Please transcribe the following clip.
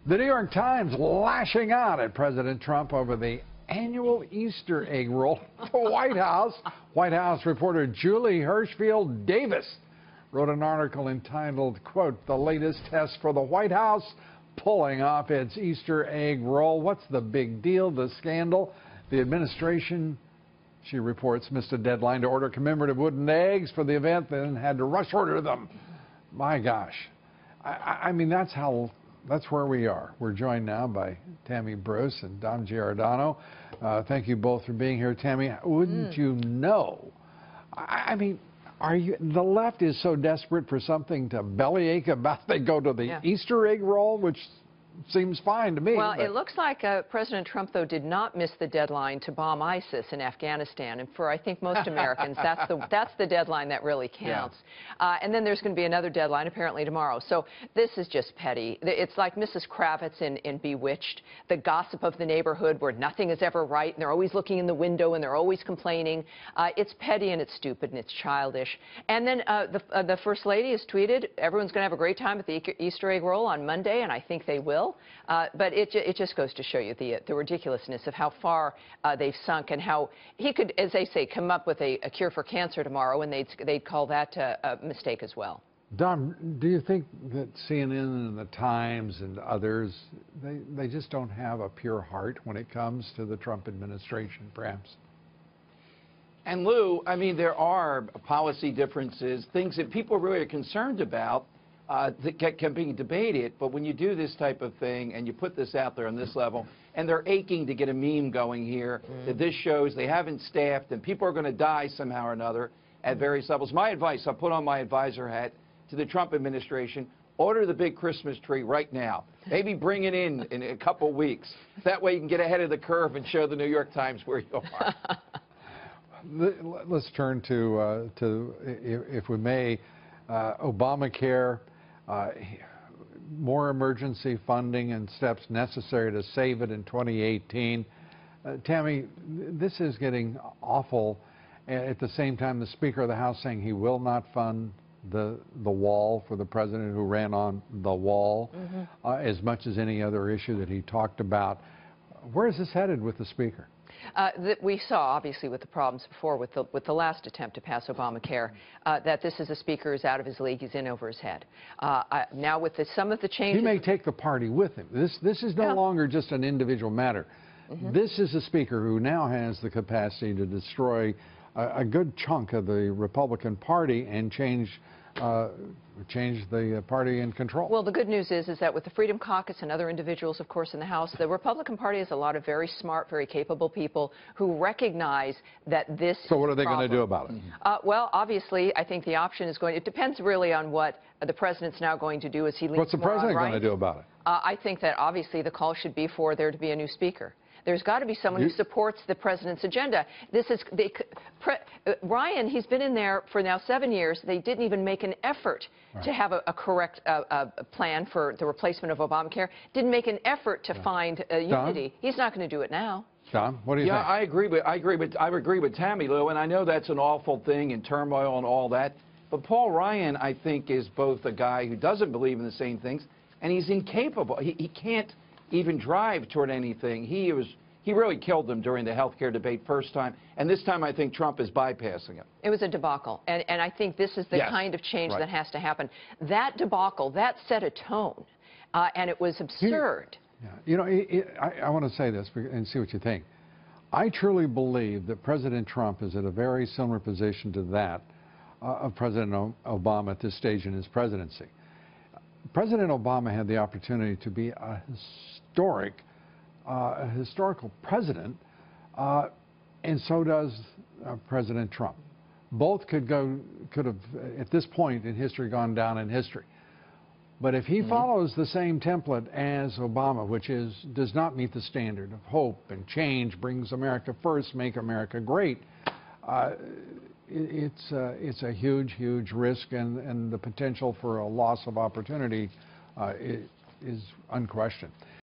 The New York Times lashing out at President Trump over the annual Easter egg roll at the White House. White House reporter Julie Hirschfield Davis wrote an article entitled, quote, "The latest test for the White House pulling off its Easter egg roll. What's the big deal? The scandal? The administration," she reports, "missed a deadline to order commemorative wooden eggs for the event, then had to rush order them." My gosh. I mean, that's where we are. We're joined now by Tammy Bruce and Dom Giordano. Thank you both for being here. Tammy, wouldn't you know? I mean, the left is so desperate for something to bellyache about, they go to the Easter egg roll, which seems fine to me. Well, it looks like President Trump, though, did not miss the deadline to bomb ISIS in Afghanistan. And for, I think, most Americans, that's the deadline that really counts. Yeah. And then there's going to be another deadline, apparently, tomorrow. So this is just petty. It's like Mrs. Kravitz in Bewitched, the gossip of the neighborhood where nothing is ever right, and they're always looking in the window, and they're always complaining. It's petty, and it's stupid, and it's childish. And then the First Lady has tweeted, everyone's going to have a great time at the Easter egg roll on Monday, and I think they will. But it just goes to show you the ridiculousness of how far they've sunk, and how he could, as they say, come up with a cure for cancer tomorrow, and they'd call that a mistake as well. Dom, do you think that CNN and the Times and others, they just don't have a pure heart when it comes to the Trump administration, perhaps? And Lou, I mean, there are policy differences, things that people really are concerned about, that can be debated, but when you do this type of thing and you put this out there on this level, and they're aching to get a meme going here, that this shows they haven't staffed and people are going to die somehow or another at various levels. My advice, I'll put on my advisor hat to the Trump administration, order the big Christmas tree right now. Maybe bring it in a couple weeks. That way you can get ahead of the curve and show the New York Times where you are. Let's turn to if we may, Obamacare. More emergency funding and steps necessary to save it in 2018. Tammy, this is getting awful. At the same time, the Speaker of the House saying he will not fund the wall for the president who ran on the wall as much as any other issue that he talked about. Where is this headed with the Speaker? That we saw, obviously, with the problems before, with the last attempt to pass Obamacare, that this is a speaker who's out of his league, he's in over his head. Now, with some of the changes... He may take the party with him. This is no longer just an individual matter. This is a speaker who now has the capacity to destroy a good chunk of the Republican Party and change the party in control. Well, the good news is that with the Freedom Caucus and other individuals, of course, in the House, the Republican Party has a lot of very smart, very capable people who recognize that this So what are they going to do about it? Well, obviously, I think the option is it depends really on what the president's now going to do as he leads. What's the president going to do about it? I think that obviously the call should be for there to be a new speaker. There's got to be someone who supports the president's agenda. Ryan, he's been in there for now 7 years. They didn't even make an effort to have a correct plan for the replacement of Obamacare. Didn't make an effort to find unity. He's not going to do it now. Don, what do you think? Yeah, I agree with Tammy, Lou, and I know that's an awful thing and turmoil and all that. But Paul Ryan, I think, is both a guy who doesn't believe in the same things, and he's incapable. He can't even drive toward anything. He really killed them during the health care debate first time, and this time I think Trump is bypassing it. It was a debacle, and I think this is the kind of change that has to happen. That debacle, that set a tone, and it was absurd. You know, I want to say this and see what you think. I truly believe that President Trump is at a very similar position to that of President Obama at this stage in his presidency. President Obama had the opportunity to be a historical president, and so does President Trump. Both could have, at this point in history, gone down in history. But if he follows the same template as Obama, which does not meet the standard of hope and change, brings America first, make America great, it's a huge, huge risk, and the potential for a loss of opportunity is unquestioned.